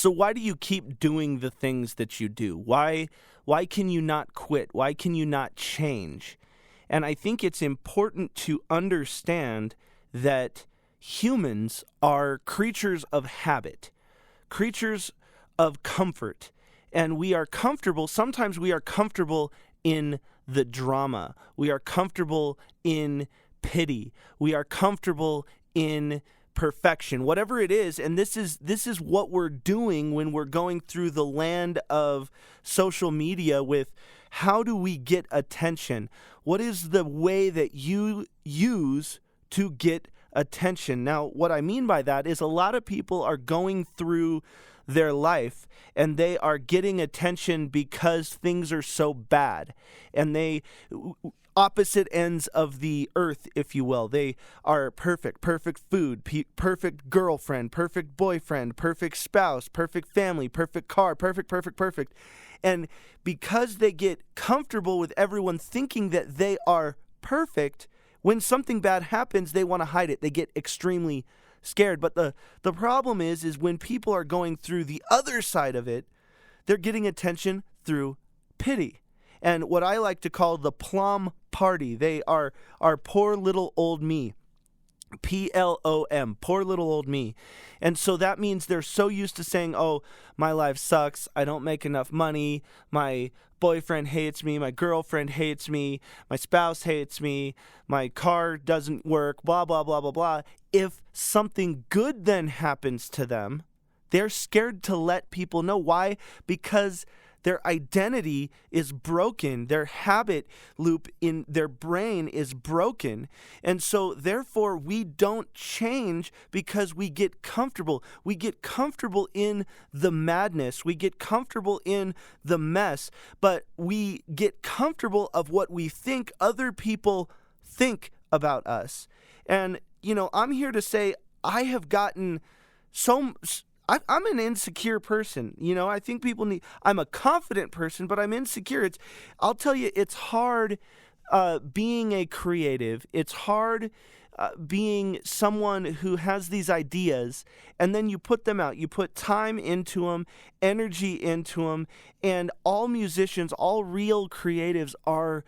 So why do you keep doing the things that you do? Why can you not quit? Why can you not change? And I think it's important to understand that humans are creatures of habit, creatures of comfort, and we are comfortable. Sometimes we are comfortable in the drama. We are comfortable in pity. We are comfortable in perfection, whatever it is. And this is what we're doing when we're going through the land of social media with how do we get attention? What is the way that you use to get attention? Now, what I mean by that is a lot of people are going through their life and they are getting attention because things are so bad, and they opposite ends of the earth, if you will. They are perfect food, perfect girlfriend, perfect boyfriend, perfect spouse, perfect family, perfect car, perfect. And because they get comfortable with everyone thinking that they are perfect, when something bad happens, they want to hide it. They get extremely scared. But the problem is when people are going through the other side of it, they're getting attention through pity. And what I like to call the plum party. They are poor little old me. PLOM, poor little old me. And so that means they're so used to saying, oh, my life sucks, I don't make enough money, my boyfriend hates me, my girlfriend hates me, my spouse hates me, my car doesn't work, blah, blah, blah, blah, blah. If something good then happens to them, they're scared to let people know. Why? Because their identity is broken. Their habit loop in their brain is broken. And so therefore we don't change because we get comfortable. We get comfortable in the madness. We get comfortable in the mess. But we get comfortable of what we think other people think about us. And, I'm here to say I have gotten I'm an insecure person. I think I'm a confident person, but I'm insecure. I'll tell you, it's hard being a creative. It's hard being someone who has these ideas, and then you put them out. You put time into them, energy into them, and all musicians, all real creatives are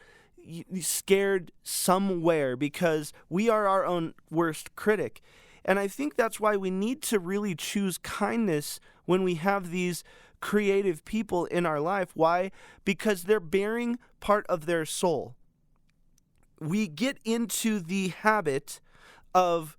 scared somewhere because we are our own worst critic. And I think that's why we need to really choose kindness when we have these creative people in our life. Why? Because they're bearing part of their soul. We get into the habit of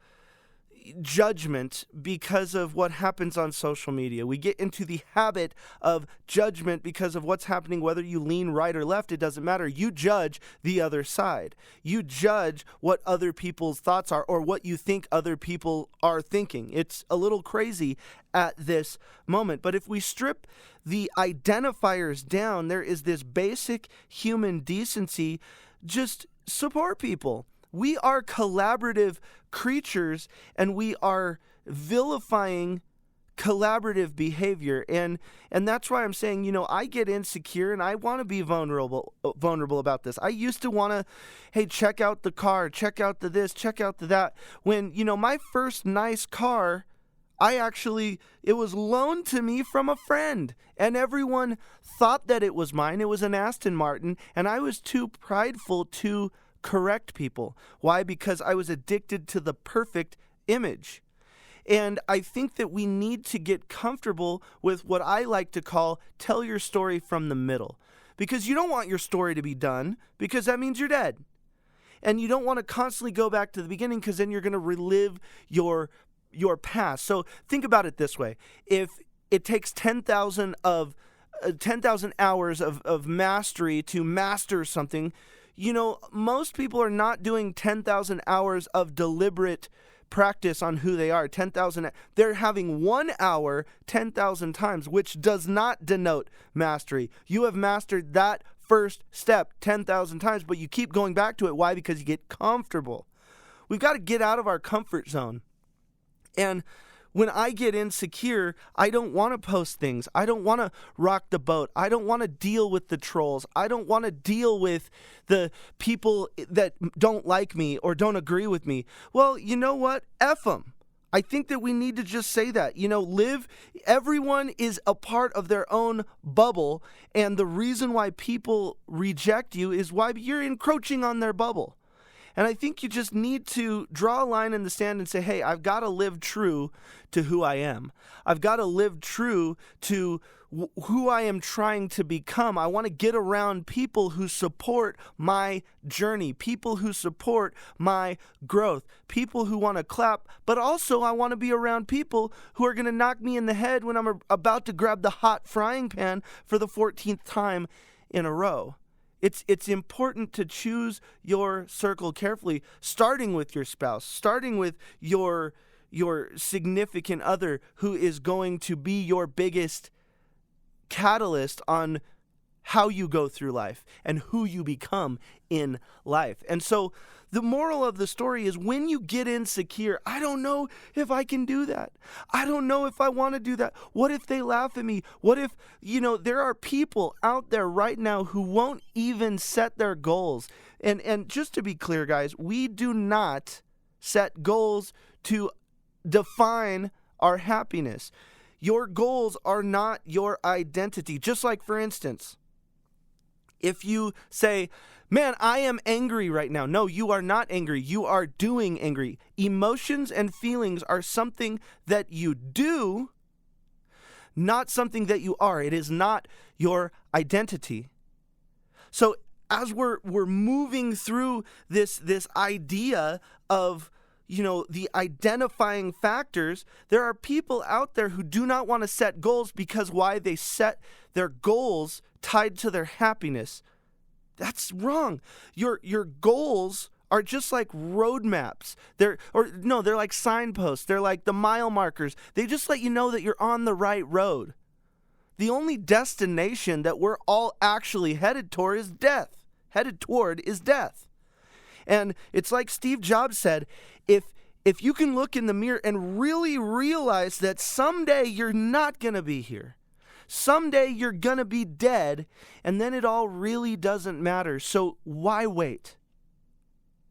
judgment because of what happens on social media. We get into the habit of judgment because of what's happening, whether you lean right or left, it doesn't matter. You judge the other side. You judge what other people's thoughts are or what you think other people are thinking. It's a little crazy at this moment. But if we strip the identifiers down, there is this basic human decency. Just support people. We are collaborative creatures, and we are vilifying collaborative behavior. And that's why I'm saying, I get insecure and I want to be vulnerable about this. I used to want to, hey, check out the car, check out the this, check out the that. When, my first nice car, it was loaned to me from a friend, and everyone thought that it was mine. It was an Aston Martin, and I was too prideful to correct people. Why? Because I was addicted to the perfect image. And I think that we need to get comfortable with what I like to call tell your story from the middle. Because you don't want your story to be done, because that means you're dead. And you don't want to constantly go back to the beginning, because then you're going to relive your past. So think about it this way. If it takes 10,000 hours of mastery to master something, most people are not doing 10,000 hours of deliberate practice on who they are. 10,000. They're having 1 hour 10,000 times, which does not denote mastery. You have mastered that first step 10,000 times, but you keep going back to it. Why? Because you get comfortable. We've got to get out of our comfort zone. And when I get insecure, I don't want to post things. I don't want to rock the boat. I don't want to deal with the trolls. I don't want to deal with the people that don't like me or don't agree with me. Well, you know what? F them. I think that we need to just say that, everyone is a part of their own bubble. And the reason why people reject you is why you're encroaching on their bubble. And I think you just need to draw a line in the sand and say, hey, I've got to live true to who I am. I've got to live true to who I am trying to become. I want to get around people who support my journey, people who support my growth, people who want to clap, but also I want to be around people who are going to knock me in the head when I'm about to grab the hot frying pan for the 14th time in a row. It's important to choose your circle carefully, starting with your spouse, starting with your significant other who is going to be your biggest catalyst on how you go through life and who you become in life. And so the moral of the story is when you get insecure, I don't know if I can do that. I don't know if I want to do that. What if they laugh at me? What if, there are people out there right now who won't even set their goals. And just to be clear, guys, we do not set goals to define our happiness. Your goals are not your identity. Just like, for instance, if you say, man, I am angry right now. No, you are not angry. You are doing angry. Emotions and feelings are something that you do, not something that you are. It is not your identity. So as we're moving through this idea of the identifying factors, there are people out there who do not want to set goals because why? They set their goals tied to their happiness. That's wrong. Your goals are just like roadmaps. They're like signposts. They're like the mile markers. They just let you know that you're on the right road. The only destination that we're all actually headed toward is death. And it's like Steve Jobs said, if you can look in the mirror and really realize that someday you're not going to be here, someday you're going to be dead, and then it all really doesn't matter. So why wait?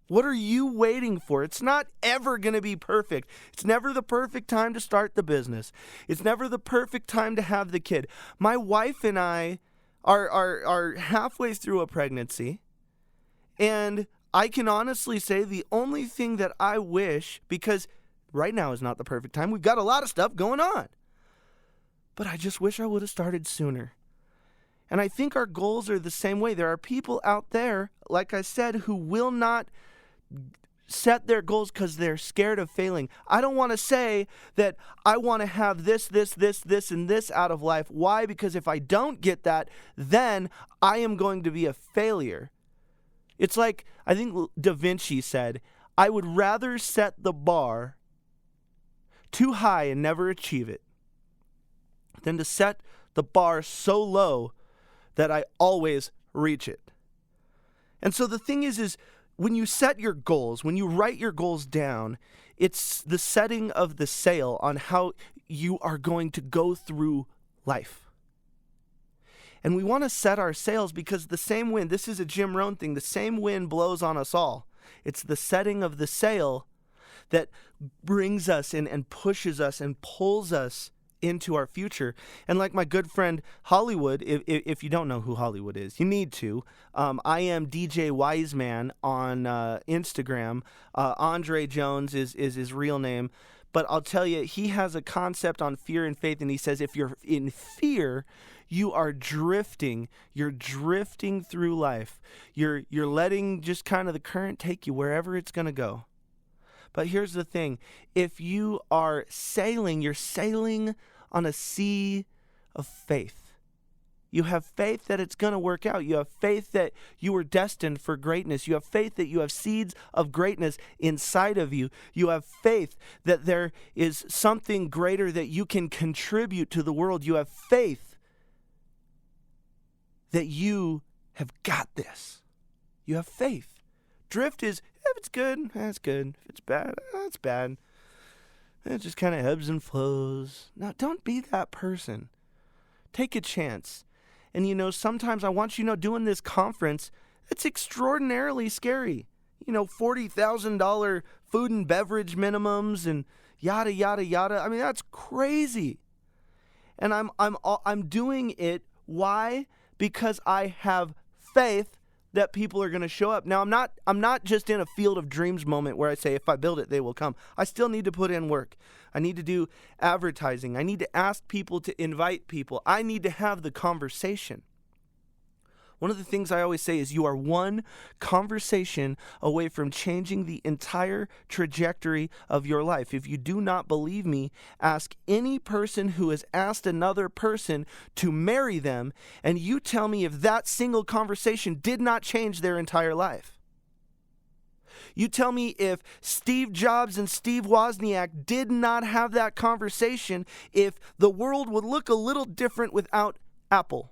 What are you waiting for? It's not ever going to be perfect. It's never the perfect time to start the business. It's never the perfect time to have the kid. My wife and I are halfway through a pregnancy, and I can honestly say the only thing that I wish, because right now is not the perfect time. We've got a lot of stuff going on. But I just wish I would have started sooner. And I think our goals are the same way. There are people out there, like I said, who will not set their goals because they're scared of failing. I don't want to say that I want to have this, and this out of life. Why? Because if I don't get that, then I am going to be a failure. It's like, I think Da Vinci said, I would rather set the bar too high and never achieve it than to set the bar so low that I always reach it. And so the thing is when you set your goals, when you write your goals down, it's the setting of the sail on how you are going to go through life. And we want to set our sails because the same wind, this is a Jim Rohn thing, the same wind blows on us all. It's the setting of the sail that brings us in and pushes us and pulls us into our future. And like my good friend Hollywood, if you don't know who Hollywood is, you need to. I am DJ Wiseman on Instagram. Andre Jones is his real name. But I'll tell you, he has a concept on fear and faith, and he says if you're in fear, you are drifting. You're drifting through life. You're letting just kind of the current take you wherever it's going to go. But here's the thing. If you are sailing, you're sailing on a sea of faith. You have faith that it's going to work out. You have faith that you were destined for greatness. You have faith that you have seeds of greatness inside of you. You have faith that there is something greater that you can contribute to the world. You have faith that you have got this. You have faith. Drift is, if it's good, that's good. If it's bad, that's bad. It just kind of ebbs and flows. Now, don't be that person. Take a chance. And, sometimes I want you to know, doing this conference, it's extraordinarily scary. $40,000 food and beverage minimums and, yada yada yada. I mean, that's crazy. And I'm doing it. Why? Because I have faith that people are going to show up. Now, I'm not just in a field of dreams moment where I say, if I build it, they will come. I still need to put in work. I need to do advertising. I need to ask people to invite people. I need to have the conversation. One of the things I always say is you are one conversation away from changing the entire trajectory of your life. If you do not believe me, ask any person who has asked another person to marry them, and you tell me if that single conversation did not change their entire life. You tell me if Steve Jobs and Steve Wozniak did not have that conversation, if the world would look a little different without Apple.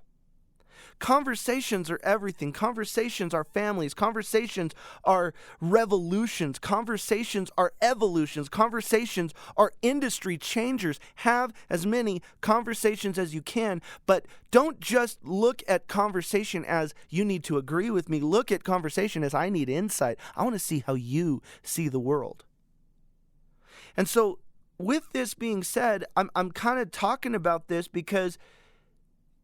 Conversations are everything. Conversations are families. Conversations are revolutions. Conversations are evolutions. Conversations are industry changers. Have as many conversations as you can, but don't just look at conversation as you need to agree with me. Look at conversation as I need insight. I want to see how you see the world. And so with this being said, I'm kind of talking about this because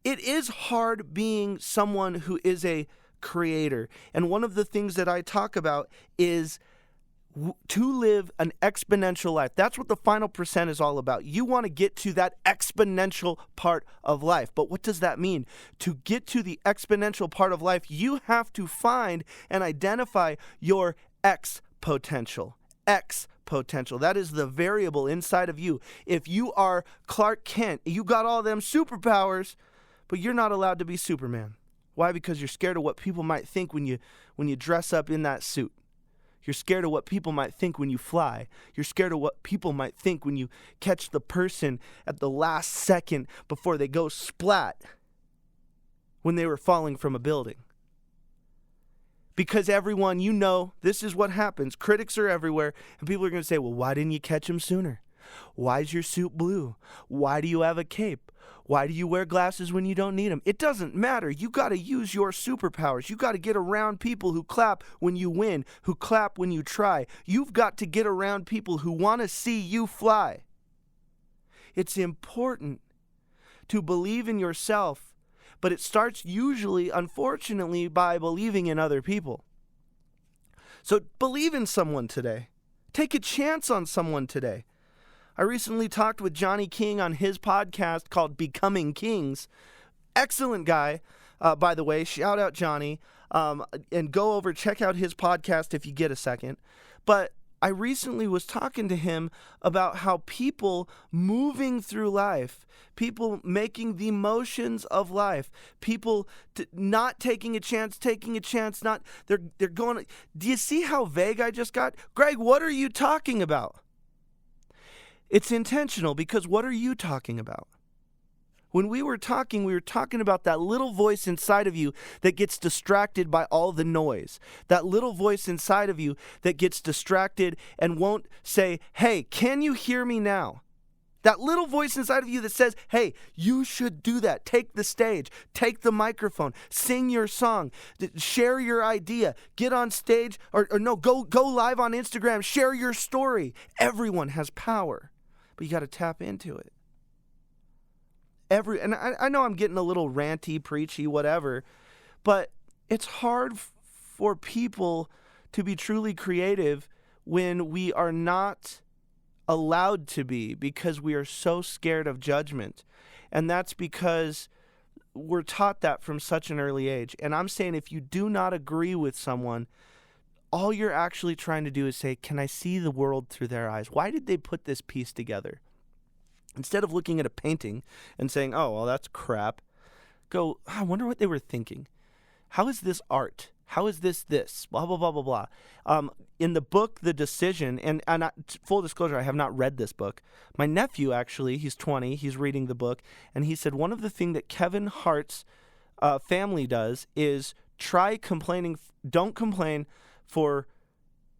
it is hard being someone who is a creator. And one of the things that I talk about is to live an exponential life. That's what the final percent is all about. You want to get to that exponential part of life. But what does that mean? To get to the exponential part of life, you have to find and identify your X potential. X potential. That is the variable inside of you. If you are Clark Kent, you got all them superpowers, but you're not allowed to be Superman. Why? Because you're scared of what people might think when you dress up in that suit. You're scared of what people might think when you fly. You're scared of what people might think when you catch the person at the last second before they go splat when they were falling from a building. Because everyone, this is what happens. Critics are everywhere, and people are going to say, well, why didn't you catch him sooner? Why is your suit blue? Why do you have a cape? Why do you wear glasses when you don't need them? It doesn't matter. You got to use your superpowers. You got to get around people who clap when you win, who clap when you try. You've got to get around people who want to see you fly. It's important to believe in yourself, but it starts usually, unfortunately, by believing in other people. So believe in someone today. Take a chance on someone today. I recently talked with Johnny King on his podcast called Becoming Kings. Excellent guy, by the way. Shout out Johnny. And go over, check out his podcast if you get a second. But I recently was talking to him about how people moving through life, people making the motions of life, people not taking a chance, they're going. Do you see how vague I just got? Greg, what are you talking about? It's intentional, because what are you talking about? When we were talking about that little voice inside of you that gets distracted by all the noise. That little voice inside of you that gets distracted and won't say, hey, can you hear me now? That little voice inside of you that says, hey, you should do that. Take the stage, take the microphone, sing your song, share your idea, get on stage, or no, go live on Instagram, share your story. Everyone has power. But you got to tap into it. And I know I'm getting a little ranty, preachy, whatever, but it's hard for people to be truly creative when we are not allowed to be, because we are so scared of judgment. And that's because we're taught that from such an early age. And I'm saying, if you do not agree with someone, all you're actually trying to do is say, can I see the world through their eyes? Why did they put this piece together? Instead of looking at a painting and saying, oh, well, that's crap, go, I wonder what they were thinking. How is this art? How is this? Blah, blah, blah, blah, blah. In the book, The Decision, and full disclosure, I have not read this book. My nephew, actually, he's 20, he's reading the book, and he said one of the things that Kevin Hart's family does is don't complain for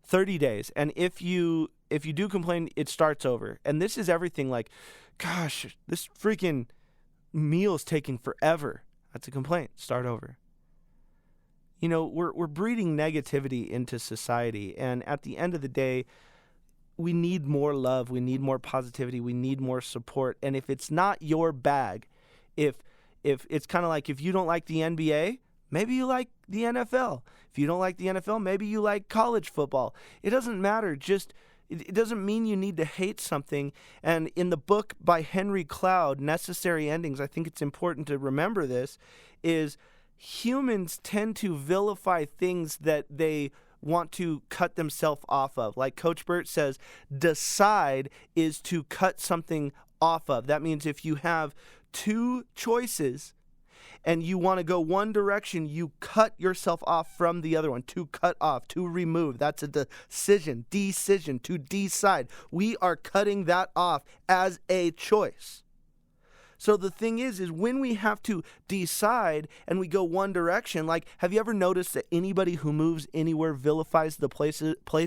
30 days. And if you do complain, it starts over. And this is everything like, gosh, this freaking meal is taking forever. That's a complaint. Start over. You know, we're breeding negativity into society. And at the end of the day, we need more love, we need more positivity, we need more support. And if it's not your bag, if it's kind of like, if you don't like the NBA, maybe you like the NFL. If you don't like the NFL, maybe you like college football. It doesn't matter. It doesn't mean you need to hate something. And in the book by Henry Cloud, Necessary Endings, I think it's important to remember this, is humans tend to vilify things that they want to cut themselves off of. Like Coach Burt says, decide is to cut something off of. That means if you have two choices and you want to go one direction, you cut yourself off from the other one. To cut off, to remove. That's a decision, to decide. We are cutting that off as a choice. So the thing is when we have to decide and we go one direction, like, have you ever noticed that anybody who moves anywhere vilifies the place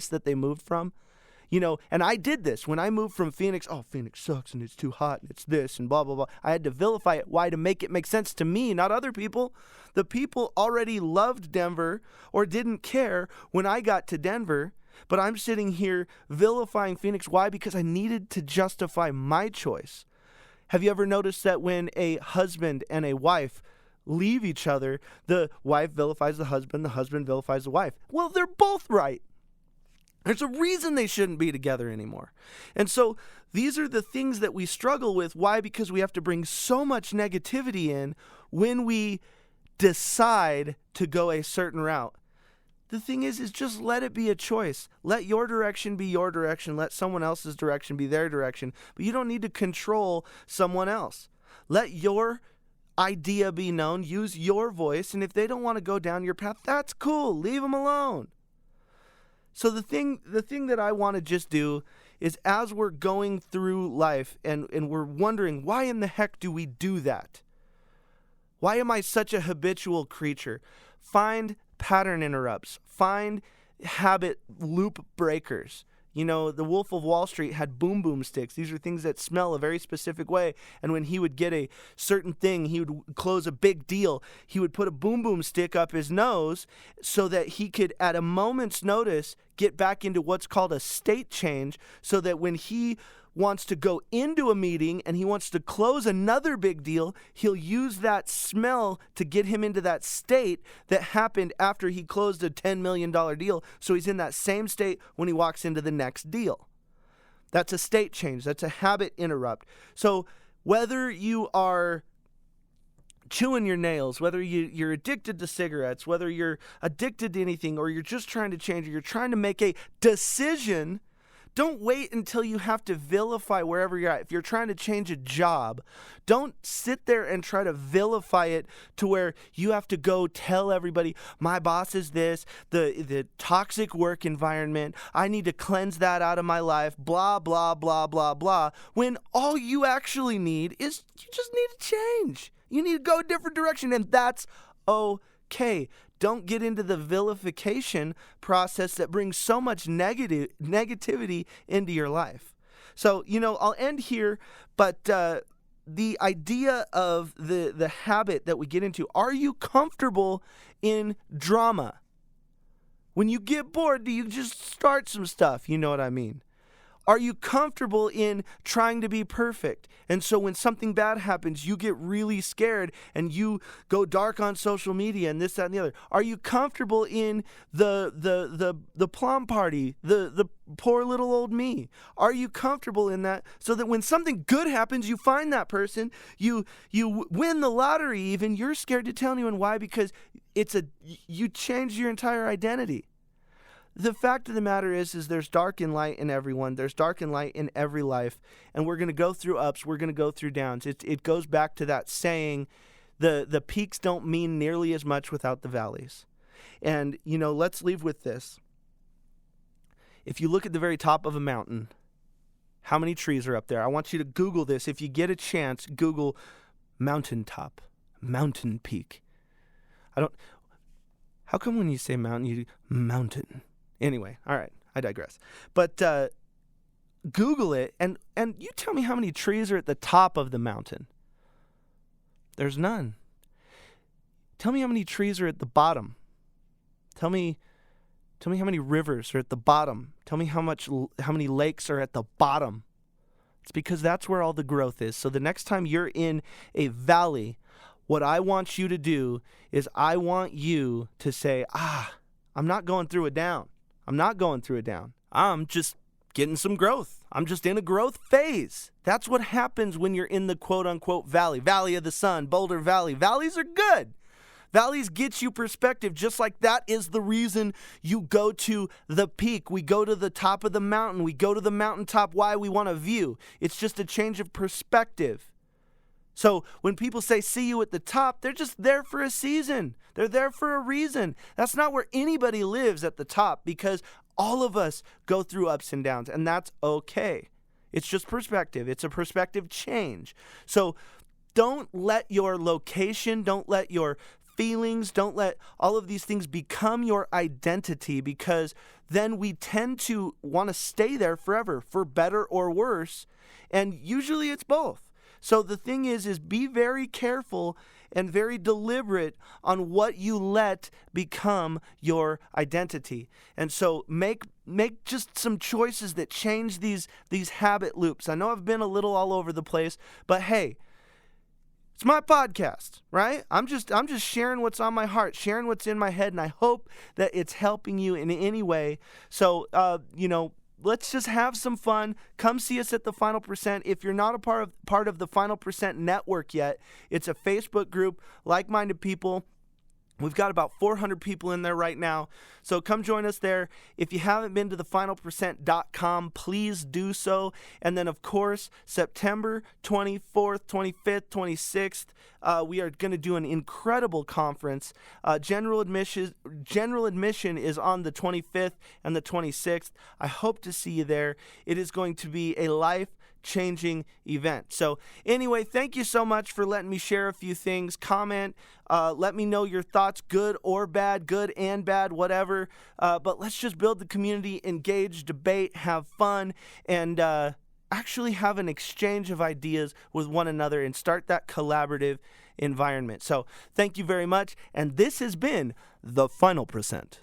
that they moved from? You know, and I did this when I moved from Phoenix. Oh, Phoenix sucks and it's too hot and it's this and blah, blah, blah. I had to vilify it. Why? To make it make sense to me, not other people. The people already loved Denver or didn't care when I got to Denver, but I'm sitting here vilifying Phoenix. Why? Because I needed to justify my choice. Have you ever noticed that when a husband and a wife leave each other, the wife vilifies the husband vilifies the wife? Well, they're both right. There's a reason they shouldn't be together anymore. And so these are the things that we struggle with. Why? Because we have to bring so much negativity in when we decide to go a certain route. The thing is just let it be a choice. Let your direction be your direction. Let someone else's direction be their direction. But you don't need to control someone else. Let your idea be known. Use your voice. And if they don't want to go down your path, that's cool. Leave them alone. So the thing that I want to just do is, as we're going through life and we're wondering, why in the heck do we do that? Why am I such a habitual creature? Find pattern interrupts. Find habit loop breakers. You know, the Wolf of Wall Street had boom boom sticks. These are things that smell a very specific way. And when he would get a certain thing, he would close a big deal. He would put a boom boom stick up his nose so that he could, at a moment's notice, get back into what's called a state change, so that when he wants to go into a meeting and he wants to close another big deal, he'll use that smell to get him into that state that happened after he closed a $10 million deal. So he's in that same state when he walks into the next deal. That's a state change. That's a habit interrupt. So whether you are chewing your nails, whether you're addicted to cigarettes, whether you're addicted to anything, or you're just trying to change, or you're trying to make a decision, don't wait until you have to vilify wherever you're at. If you're trying to change a job, don't sit there and try to vilify it to where you have to go tell everybody, my boss is this, the toxic work environment, I need to cleanse that out of my life, blah, blah, blah, blah, blah, when all you actually need is, you just need to change. You need to go a different direction, and that's okay. Don't get into the vilification process that brings so much negativity into your life. So, I'll end here, but the idea of the habit that we get into, are you comfortable in drama? When you get bored, do you just start some stuff? You know what I mean? Are you comfortable in trying to be perfect? And so when something bad happens, you get really scared and you go dark on social media and this, that, and the other. Are you comfortable in the plum party, the poor little old me? Are you comfortable in that so that when something good happens, you find that person, you win the lottery even, you're scared to tell anyone why? Because you changed your entire identity. The fact of the matter is there's dark and light in everyone. There's dark and light in every life. And we're going to go through ups. We're going to go through downs. It goes back to that saying, the peaks don't mean nearly as much without the valleys. And, let's leave with this. If you look at the very top of a mountain, how many trees are up there? I want you to Google this. If you get a chance, Google mountaintop, mountain peak. How come when you say mountain, you do mountain? Anyway, all right, I digress. But Google it, and you tell me how many trees are at the top of the mountain. There's none. Tell me how many trees are at the bottom. Tell me Tell me how many rivers are at the bottom. Tell me how many lakes are at the bottom. It's because that's where all the growth is. So the next time you're in a valley, what I want you to do is I want you to say, I'm not going through it down. I'm not going through it down. I'm just getting some growth. I'm just in a growth phase. That's what happens when you're in the quote-unquote valley. Valley of the Sun, Boulder Valley. Valleys are good. Valleys get you perspective, just like that is the reason you go to the peak. We go to the top of the mountain. We go to the mountaintop. Why? We want a view. It's just a change of perspective. So when people say, see you at the top, they're just there for a season. They're there for a reason. That's not where anybody lives at the top, because all of us go through ups and downs, and that's okay. It's just perspective. It's a perspective change. So don't let your location, don't let your feelings, don't let all of these things become your identity, because then we tend to want to stay there forever, for better or worse, and usually it's both. So the thing is be very careful and very deliberate on what you let become your identity. And so make just some choices that change these habit loops. I know I've been a little all over the place, but hey, it's my podcast, right? I'm just sharing what's on my heart, sharing what's in my head, and I hope that it's helping you in any way. So, let's just have some fun. Come see us at the Final Percent. If you're not a part of the Final Percent network yet, it's a Facebook group, like-minded people. We've got about 400 people in there right now. So come join us there. If you haven't been to thefinalpercent.com, please do so. And then, of course, September 24th, 25th, 26th, we are going to do an incredible conference. General admission is on the 25th and the 26th. I hope to see you there. It is going to be a life-changing event. So anyway, thank you so much for letting me share a few things. Comment. Let me know your thoughts, good or bad, good and bad, whatever. But let's just build the community, engage, debate, have fun, and actually have an exchange of ideas with one another and start that collaborative environment. So thank you very much. And this has been The Final Percent.